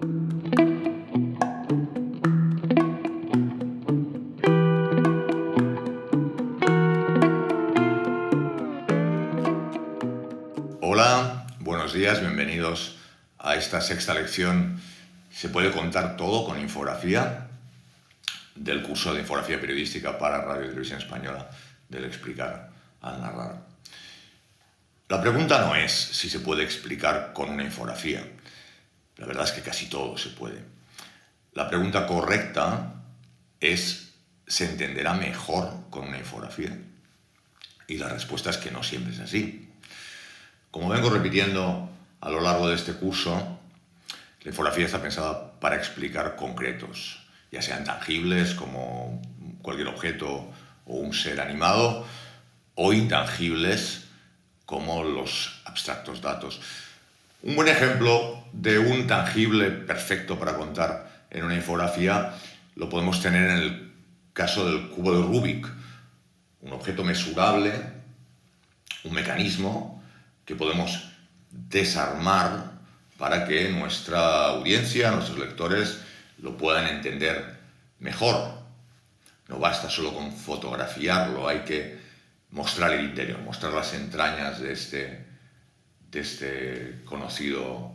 Hola, buenos días, bienvenidos a esta sexta lección. ¿Se puede contar todo con infografía? Del curso de infografía periodística para Radio y Televisión Española, del explicar al narrar. La pregunta no es si se puede explicar con una infografía. La verdad es que casi todo se puede. La pregunta correcta es: ¿se entenderá mejor con una infografía? Y la respuesta es que no siempre es así. Como vengo repitiendo a lo largo de este curso, la infografía está pensada para explicar concretos, ya sean tangibles como cualquier objeto o un ser animado, o intangibles como los abstractos datos. Un buen ejemplo de un tangible perfecto para contar en una infografía lo podemos tener en el caso del cubo de Rubik, un objeto mesurable, un mecanismo que podemos desarmar para que nuestra audiencia, nuestros lectores, lo puedan entender mejor. No basta solo con fotografiarlo, hay que mostrar el interior, mostrar las entrañas de este conocido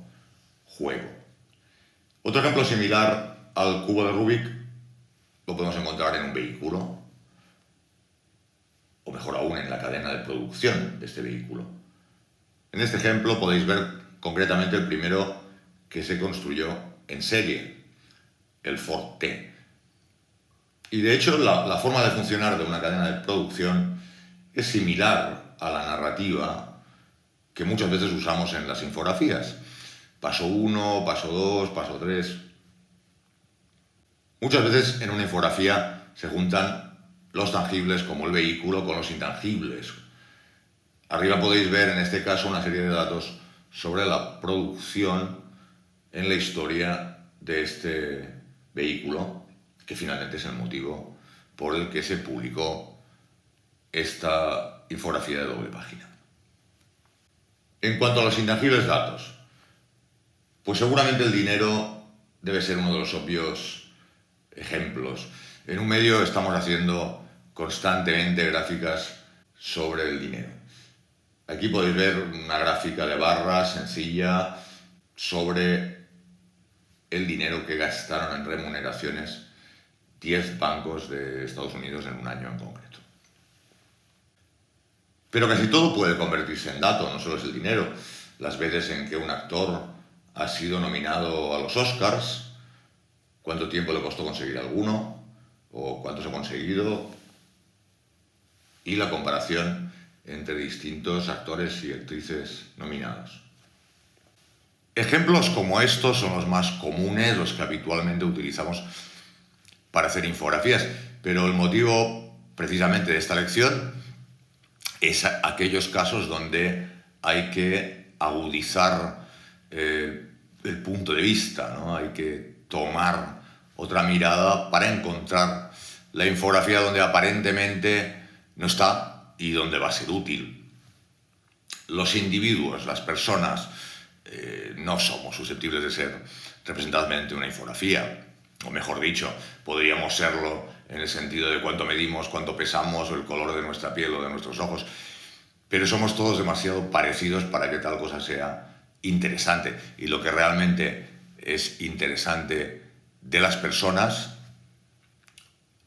juego. Otro ejemplo similar al cubo de Rubik lo podemos encontrar en un vehículo, o mejor aún, en la cadena de producción de este vehículo. En este ejemplo podéis ver concretamente el primero que se construyó en serie, el Ford T. Y de hecho la forma de funcionar de una cadena de producción es similar a la narrativa que muchas veces usamos en las infografías. Paso 1, paso 2, paso 3. Muchas veces en una infografía se juntan los tangibles como el vehículo con los intangibles. Arriba podéis ver en este caso una serie de datos sobre la producción en la historia de este vehículo, que finalmente es el motivo por el que se publicó esta infografía de doble página. En cuanto a los intangibles datos, pues seguramente el dinero debe ser uno de los obvios ejemplos. En un medio estamos haciendo constantemente gráficas sobre el dinero. Aquí podéis ver una gráfica de barras sencilla sobre el dinero que gastaron en remuneraciones 10 bancos de Estados Unidos en un año en concreto. Pero casi todo puede convertirse en dato, no solo es el dinero. Las veces en que un actor ha sido nominado a los Oscars, cuánto tiempo le costó conseguir alguno, o cuántos ha conseguido, y la comparación entre distintos actores y actrices nominados. Ejemplos como estos son los más comunes, los que habitualmente utilizamos para hacer infografías, pero el motivo precisamente de esta lección es aquellos casos donde hay que agudizar el punto de vista, ¿no? Hay que tomar otra mirada para encontrar la infografía donde aparentemente no está y donde va a ser útil. Los individuos, las personas, no somos susceptibles de ser representados mediante una infografía, o mejor dicho, podríamos serlo en el sentido de cuánto medimos, cuánto pesamos, o el color de nuestra piel o de nuestros ojos, pero somos todos demasiado parecidos para que tal cosa sea interesante. Y lo que realmente es interesante de las personas,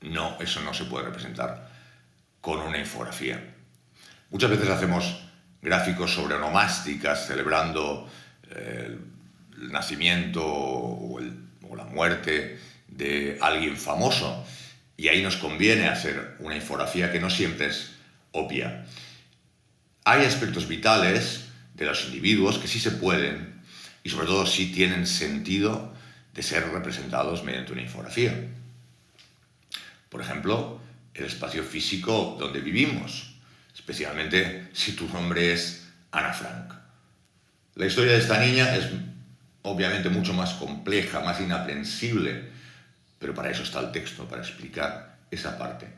no, eso no se puede representar con una infografía. Muchas veces hacemos gráficos sobre onomásticas celebrando el nacimiento o la muerte de alguien famoso, y ahí nos conviene hacer una infografía que no siempre es obvia. Hay aspectos vitales de los individuos que sí se pueden y sobre todo sí tienen sentido de ser representados mediante una infografía. Por ejemplo, el espacio físico donde vivimos, especialmente si tu nombre es Ana Frank. La historia de esta niña es obviamente mucho más compleja, más inaprensible, pero para eso está el texto, para explicar esa parte.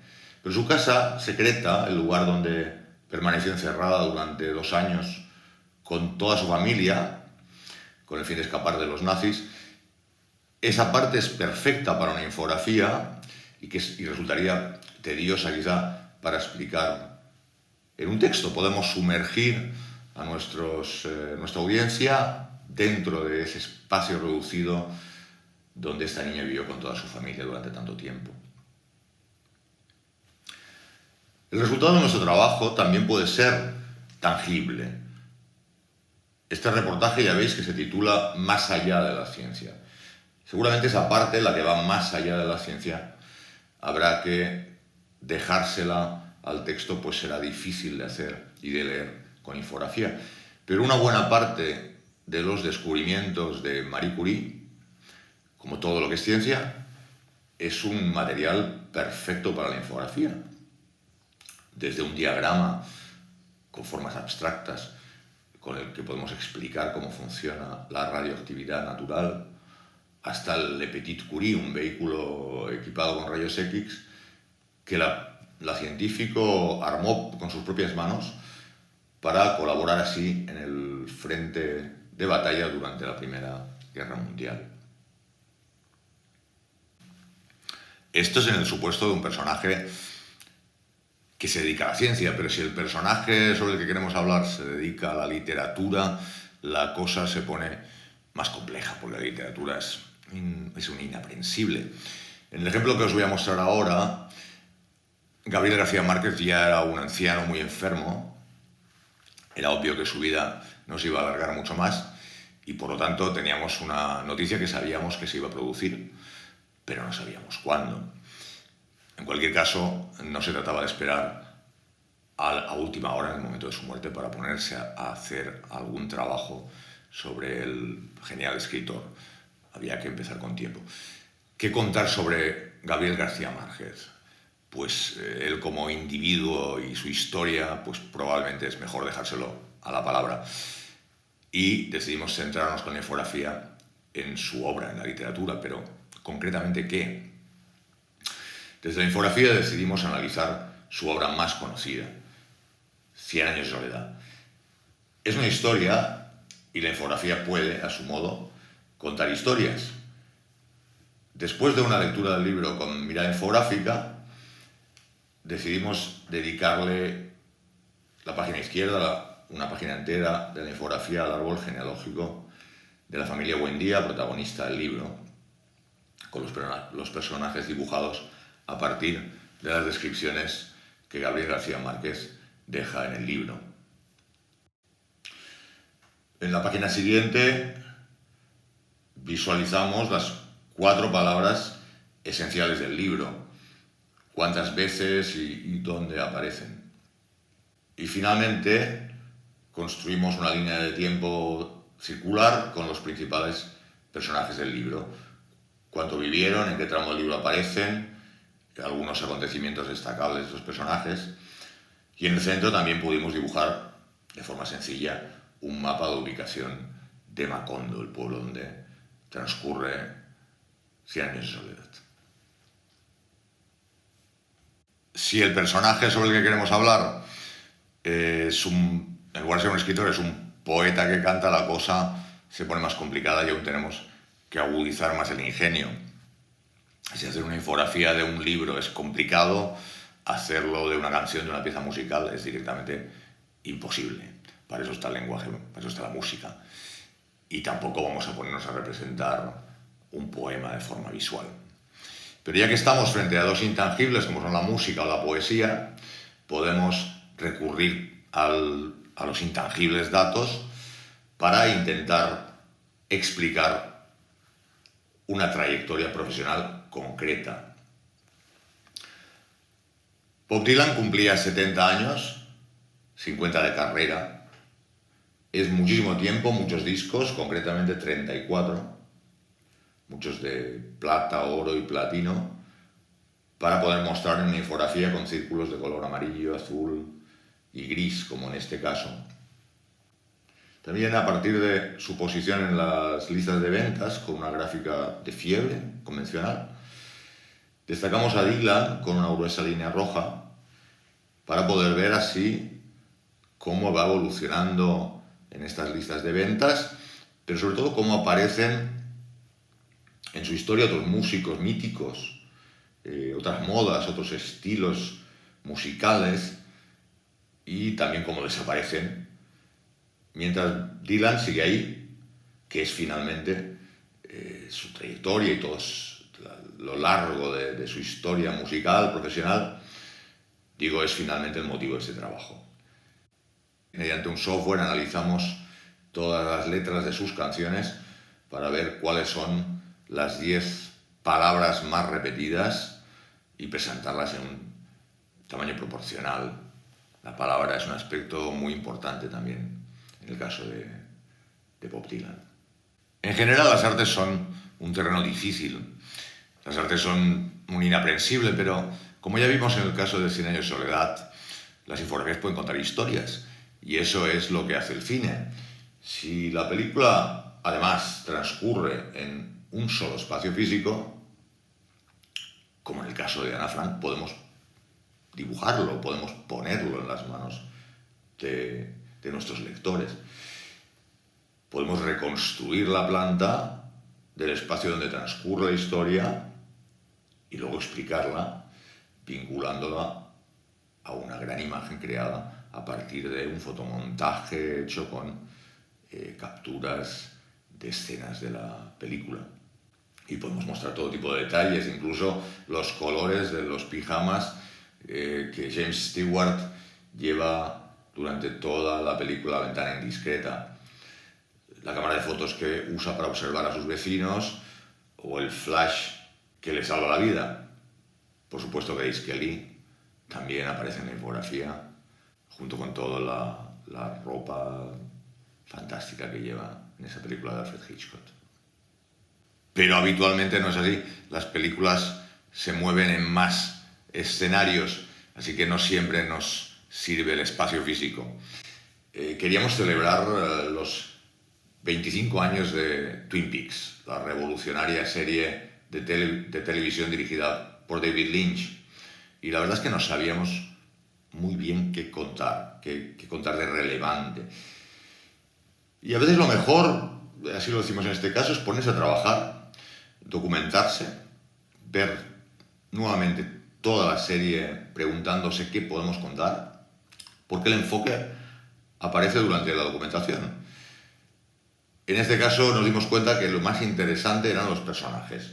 Pero su casa secreta, el lugar donde permaneció encerrada durante 2 años con toda su familia, con el fin de escapar de los nazis, Esa parte es perfecta para una infografía y resultaría tediosa quizá para explicar en un texto. Podemos sumergir a nuestra audiencia dentro de ese espacio reducido donde esta niña vivió con toda su familia durante tanto tiempo. El resultado de nuestro trabajo también puede ser tangible. Este reportaje ya veis que se titula Más allá de la ciencia. Seguramente esa parte, la que va más allá de la ciencia, habrá que dejársela al texto, pues será difícil de hacer y de leer con infografía. Pero una buena parte de los descubrimientos de Marie Curie, como todo lo que es ciencia, es un material perfecto para la infografía. Desde un diagrama con formas abstractas, con el que podemos explicar cómo funciona la radioactividad natural, hasta el Le Petit Curie, un vehículo equipado con rayos X que la científico armó con sus propias manos para colaborar así en el frente de batalla durante la Primera Guerra Mundial. Esto es en el supuesto de un personaje que se dedica a la ciencia, pero si el personaje sobre el que queremos hablar se dedica a la literatura, la cosa se pone más compleja, porque la literatura es un inaprensible. En el ejemplo que os voy a mostrar ahora, Gabriel García Márquez ya era un anciano muy enfermo, era obvio que su vida no se iba a alargar mucho más y por lo tanto teníamos una noticia que sabíamos que se iba a producir, pero no sabíamos cuándo. En cualquier caso, no se trataba de esperar a última hora, en el momento de su muerte, para ponerse a hacer algún trabajo sobre el genial escritor. Había que empezar con tiempo. ¿Qué contar sobre Gabriel García Márquez? Pues él como individuo y su historia, pues probablemente es mejor dejárselo a la palabra. Y decidimos centrarnos con la infografía en su obra, en la literatura, pero concretamente ¿qué? Desde la infografía decidimos analizar su obra más conocida, Cien años de soledad. Es una historia y la infografía puede, a su modo, contar historias. Después de una lectura del libro con mirada infográfica, decidimos dedicarle la página izquierda, una página entera de la infografía al árbol genealógico de la familia Buendía, protagonista del libro, con los personajes dibujados a partir de las descripciones que Gabriel García Márquez deja en el libro. En la página siguiente visualizamos las 4 palabras esenciales del libro, cuántas veces y dónde aparecen. Y finalmente construimos una línea de tiempo circular con los principales personajes del libro, cuánto vivieron, en qué tramo del libro aparecen, algunos acontecimientos destacables de estos personajes, y en el centro también pudimos dibujar de forma sencilla un mapa de ubicación de Macondo, el pueblo donde transcurre 100 años de soledad. Si el personaje sobre el que queremos hablar en lugar de ser un escritor, es un poeta que canta, la cosa se pone más complicada y aún tenemos que agudizar más el ingenio. Si hacer una infografía de un libro es complicado, hacerlo de una canción, de una pieza musical, es directamente imposible. Para eso está el lenguaje, para eso está la música. Y tampoco vamos a ponernos a representar un poema de forma visual. Pero ya que estamos frente a dos intangibles, como son la música o la poesía, podemos recurrir a los intangibles datos para intentar explicar una trayectoria profesional concreta. Bob Dylan cumplía 70 años, 50 de carrera. Es muchísimo tiempo, muchos discos, concretamente 34, muchos de plata, oro y platino, para poder mostrar en una infografía con círculos de color amarillo, azul y gris, como en este caso. También a partir de su posición en las listas de ventas, con una gráfica de fiebre convencional, destacamos a Dylan con una gruesa línea roja para poder ver así cómo va evolucionando en estas listas de ventas, pero sobre todo cómo aparecen en su historia otros músicos míticos, otras modas, otros estilos musicales, y también cómo desaparecen, mientras Dylan sigue ahí, que es finalmente su trayectoria y todo lo largo de su historia musical, profesional, digo, es finalmente el motivo de ese trabajo. Mediante un software analizamos todas las letras de sus canciones para ver cuáles son las 10 palabras más repetidas y presentarlas en un tamaño proporcional. La palabra es un aspecto muy importante también en el caso de Bob Dylan. En general, las artes son un terreno difícil. Las artes son un inaprensible, pero como ya vimos en el caso de 100 años de soledad, las infografías pueden contar historias, y eso es lo que hace el cine. Si la película, además, transcurre en un solo espacio físico, como en el caso de Ana Frank, podemos dibujarlo, podemos ponerlo en las manos de nuestros lectores. Podemos reconstruir la planta del espacio donde transcurre la historia y luego explicarla vinculándola a una gran imagen creada a partir de un fotomontaje hecho con capturas de escenas de la película. Y podemos mostrar todo tipo de detalles, incluso los colores de los pijamas que James Stewart lleva durante toda la película Ventana Indiscreta, la cámara de fotos que usa para observar a sus vecinos o el flash que le salva la vida. Por supuesto que Grace Kelly también aparece en la infografía, junto con toda la ropa fantástica que lleva en esa película de Alfred Hitchcock. Pero habitualmente no es así. Las películas se mueven en más escenarios, así que no siempre nos sirve el espacio físico. Queríamos celebrar los 25 años de Twin Peaks, la revolucionaria serie de televisión dirigida por David Lynch, y la verdad es que no sabíamos muy bien qué contar de relevante. Y a veces lo mejor, así lo decimos en este caso, es ponerse a trabajar, documentarse, ver nuevamente toda la serie preguntándose qué podemos contar, porque el enfoque aparece durante la documentación. En este caso nos dimos cuenta que lo más interesante eran los personajes.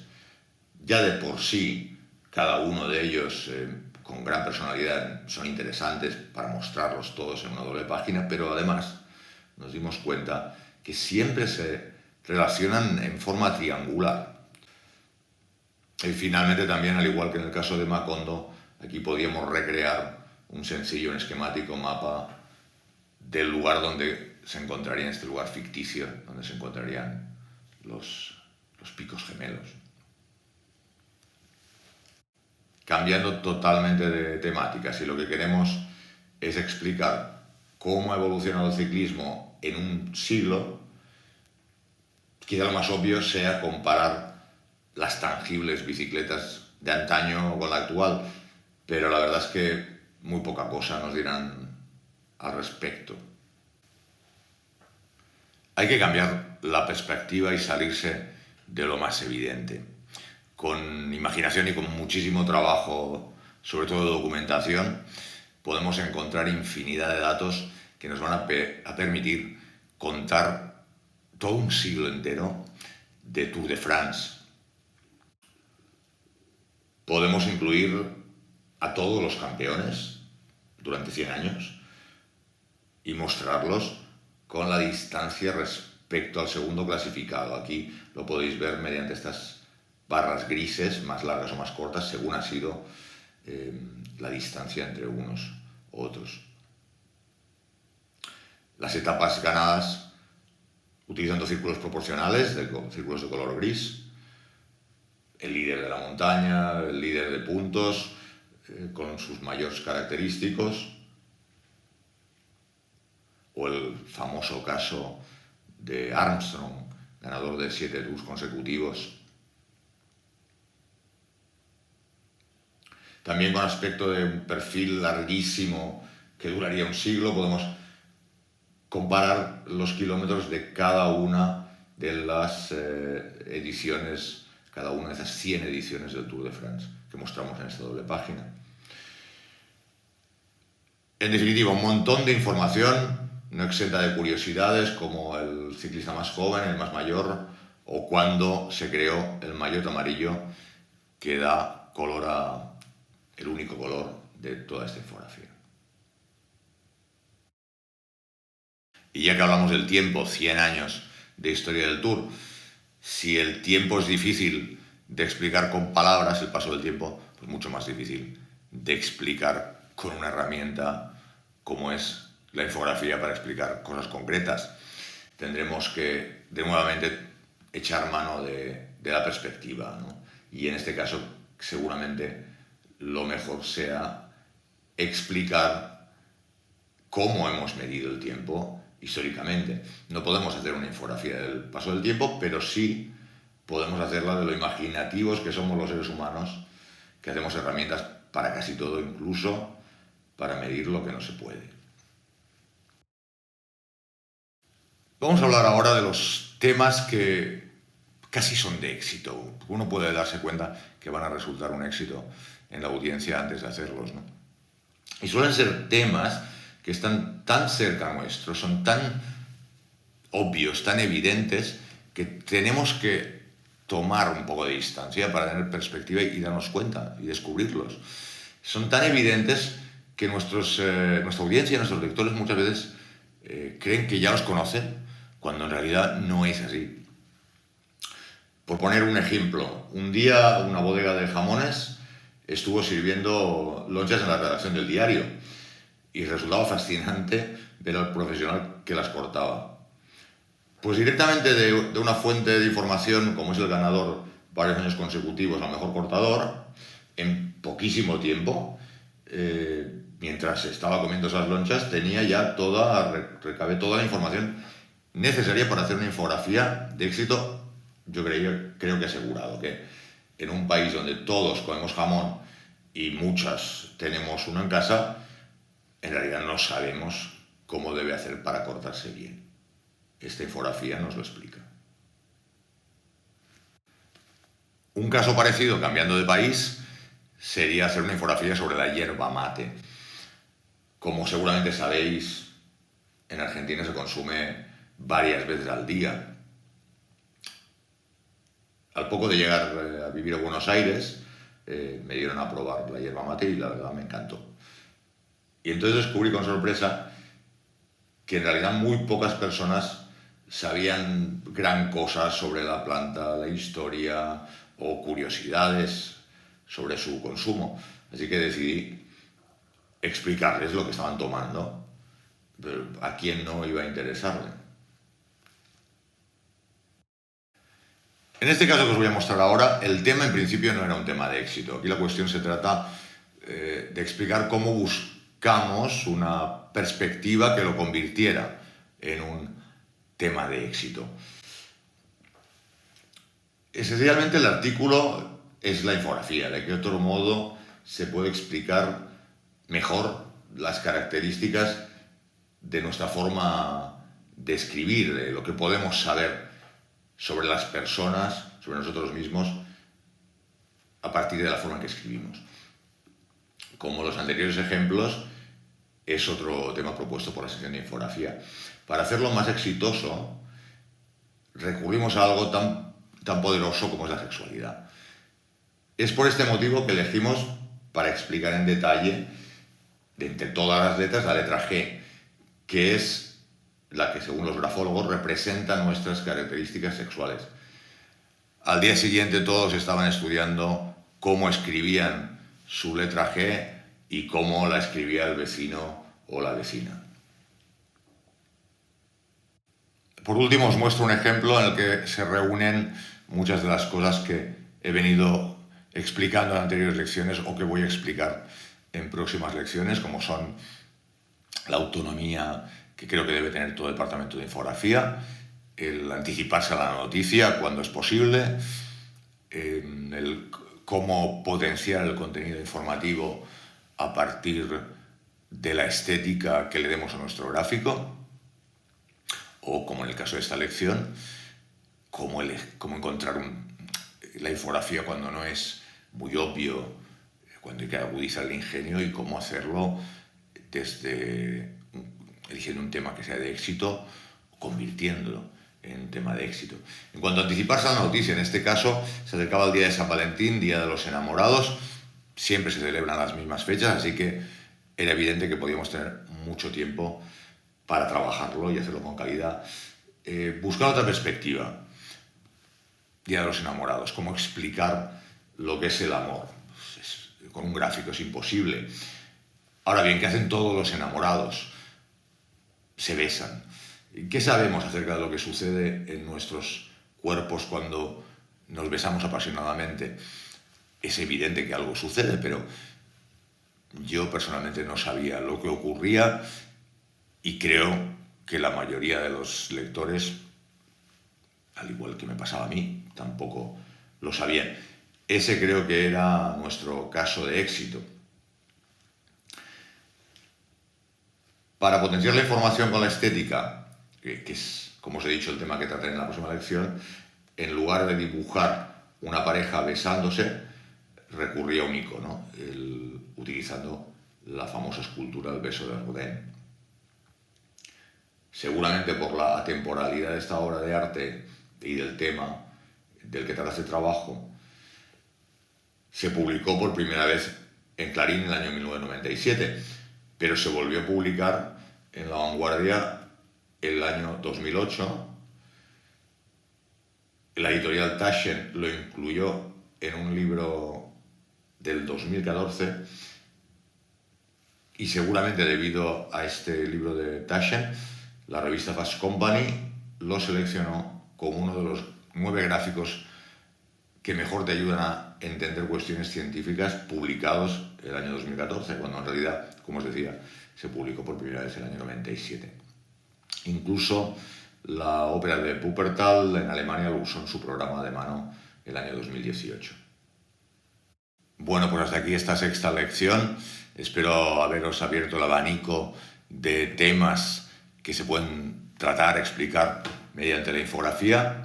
Ya de por sí, cada uno de ellos con gran personalidad son interesantes para mostrarlos todos en una doble página, pero además nos dimos cuenta que siempre se relacionan en forma triangular. Y finalmente también, al igual que en el caso de Macondo, aquí podíamos recrear un sencillo, un esquemático mapa del lugar donde se encontrarían, este lugar ficticio, donde se encontrarían los picos gemelos. Cambiando totalmente de temática, si lo que queremos es explicar cómo ha evolucionado el ciclismo en un siglo, quizá lo más obvio sea comparar las tangibles bicicletas de antaño con la actual, pero la verdad es que muy poca cosa nos dirán al respecto. Hay que cambiar la perspectiva y salirse de lo más evidente. Con imaginación y con muchísimo trabajo, sobre todo de documentación, podemos encontrar infinidad de datos que nos van a permitir contar todo un siglo entero de Tour de France. Podemos incluir a todos los campeones durante 100 años y mostrarlos con la distancia respecto al segundo clasificado. Aquí lo podéis ver mediante estas barras grises, más largas o más cortas, según ha sido la distancia entre unos u otros. Las etapas ganadas utilizando círculos proporcionales, círculos de color gris, el líder de la montaña, el líder de puntos, con sus mayores característicos, o el famoso caso de Armstrong, ganador de 7 Tours consecutivos. También con aspecto de un perfil larguísimo que duraría un siglo, podemos comparar los kilómetros de cada una de las ediciones cada una de esas 100 ediciones del Tour de France que mostramos en esta doble página. En definitiva, un montón de información, no exenta de curiosidades como el ciclista más joven, el más mayor, o cuándo se creó el maillot amarillo, que da color el único color de toda esta infografía. Y ya que hablamos del tiempo, 100 años de historia del Tour, si el tiempo es difícil de explicar con palabras, el paso del tiempo, pues mucho más difícil de explicar con una herramienta como es la infografía para explicar cosas concretas. Tendremos que, de nuevamente, echar mano de la perspectiva, ¿no? Y en este caso, seguramente, lo mejor sea explicar cómo hemos medido el tiempo históricamente. No podemos hacer una infografía del paso del tiempo, pero sí podemos hacerla de lo imaginativos que somos los seres humanos, que hacemos herramientas para casi todo, incluso para medir lo que no se puede. Vamos a hablar ahora de los temas que casi son de éxito. Uno puede darse cuenta que van a resultar un éxito en la audiencia antes de hacerlos, ¿no? Y suelen ser temas que están tan cerca nuestro, son tan obvios, tan evidentes, que tenemos que tomar un poco de distancia para tener perspectiva y darnos cuenta y descubrirlos. Son tan evidentes que nuestra audiencia, nuestros lectores muchas veces creen que ya los conocen, cuando en realidad no es así. Por poner un ejemplo, un día una bodega de jamones estuvo sirviendo lonchas en la redacción del diario y resultaba fascinante ver al profesional que las cortaba. Pues directamente de una fuente de información como es el ganador varios años consecutivos al mejor cortador, en poquísimo tiempo, mientras estaba comiendo esas lonchas, tenía ya recabé toda la información necesaria para hacer una infografía de éxito. Yo creo que asegurado, que en un país donde todos comemos jamón y muchas tenemos uno en casa, en realidad no sabemos cómo debe hacer para cortarse bien. Esta infografía nos lo explica. Un caso parecido, cambiando de país, sería hacer una infografía sobre la yerba mate. Como seguramente sabéis, en Argentina se consume varias veces al día. Al poco de llegar a vivir a Buenos Aires, me dieron a probar la yerba mate y la verdad me encantó. Y entonces descubrí con sorpresa que en realidad muy pocas personas sabían gran cosa sobre la planta, la historia o curiosidades sobre su consumo. Así que decidí explicarles lo que estaban tomando, pero a quién no iba a interesarle. En este caso que os voy a mostrar ahora, el tema en principio no era un tema de éxito. Aquí la cuestión se trata de explicar cómo buscamos una perspectiva que lo convirtiera en un tema de éxito. Esencialmente el artículo es la infografía, de qué otro modo se puede explicar mejor las características de nuestra forma de escribir, de lo que podemos saber sobre las personas, sobre nosotros mismos, a partir de la forma en que escribimos. Como los anteriores ejemplos, es otro tema propuesto por la sección de infografía. Para hacerlo más exitoso, recurrimos a algo tan poderoso como es la sexualidad. Es por este motivo que elegimos para explicar en detalle, de entre todas las letras, la letra G, que es la que, según los grafólogos, representa nuestras características sexuales. Al día siguiente todos estaban estudiando cómo escribían su letra G y cómo la escribía el vecino o la vecina. Por último, os muestro un ejemplo en el que se reúnen muchas de las cosas que he venido explicando en anteriores lecciones o que voy a explicar en próximas lecciones, como son la autonomía que creo que debe tener todo departamento de infografía, el anticiparse a la noticia cuando es posible, el cómo potenciar el contenido informativo a partir de la estética que le demos a nuestro gráfico, o como en el caso de esta lección, cómo encontrar la infografía cuando no es muy obvio, cuando hay que agudizar el ingenio y cómo hacerlo desde eligiendo un tema que sea de éxito, convirtiéndolo en un tema de éxito. En cuanto a anticiparse a la noticia, en este caso se acercaba el día de San Valentín, Día de los Enamorados, siempre se celebran las mismas fechas, así que era evidente que podíamos tener mucho tiempo para trabajarlo y hacerlo con calidad. Buscar otra perspectiva. Día de los Enamorados, cómo explicar lo que es el amor. Con un gráfico es imposible. Ahora bien, ¿qué hacen todos los enamorados? Se besan. ¿Qué sabemos acerca de lo que sucede en nuestros cuerpos cuando nos besamos apasionadamente? Es evidente que algo sucede, pero yo personalmente no sabía lo que ocurría y creo que la mayoría de los lectores, al igual que me pasaba a mí, tampoco lo sabían. Ese creo que era nuestro caso de éxito. Para potenciar la información con la estética, que es, como os he dicho, el tema que trataré en la próxima lección, en lugar de dibujar una pareja besándose, recurría a un icono, utilizando la famosa escultura del beso de Rodin. Seguramente por la atemporalidad de esta obra de arte y del tema del que trata este trabajo, se publicó por primera vez en Clarín en el año 1997, pero se volvió a publicar en La Vanguardia el año 2008. La editorial Taschen lo incluyó en un libro del 2014 y seguramente debido a este libro de Taschen, la revista Fast Company lo seleccionó como uno de los 9 gráficos que mejor te ayudan a entender cuestiones científicas publicados el año 2014, cuando en realidad, como os decía, se publicó por primera vez el año 97. Incluso la ópera de Wuppertal en Alemania lo usó en su programa de mano el año 2018. Bueno, pues hasta aquí esta sexta lección. Espero haberos abierto el abanico de temas que se pueden tratar, explicar mediante la infografía,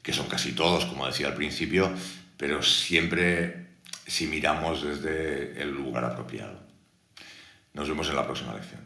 que son casi todos, como decía al principio, pero siempre si miramos desde el lugar apropiado. Nos vemos en la próxima lección.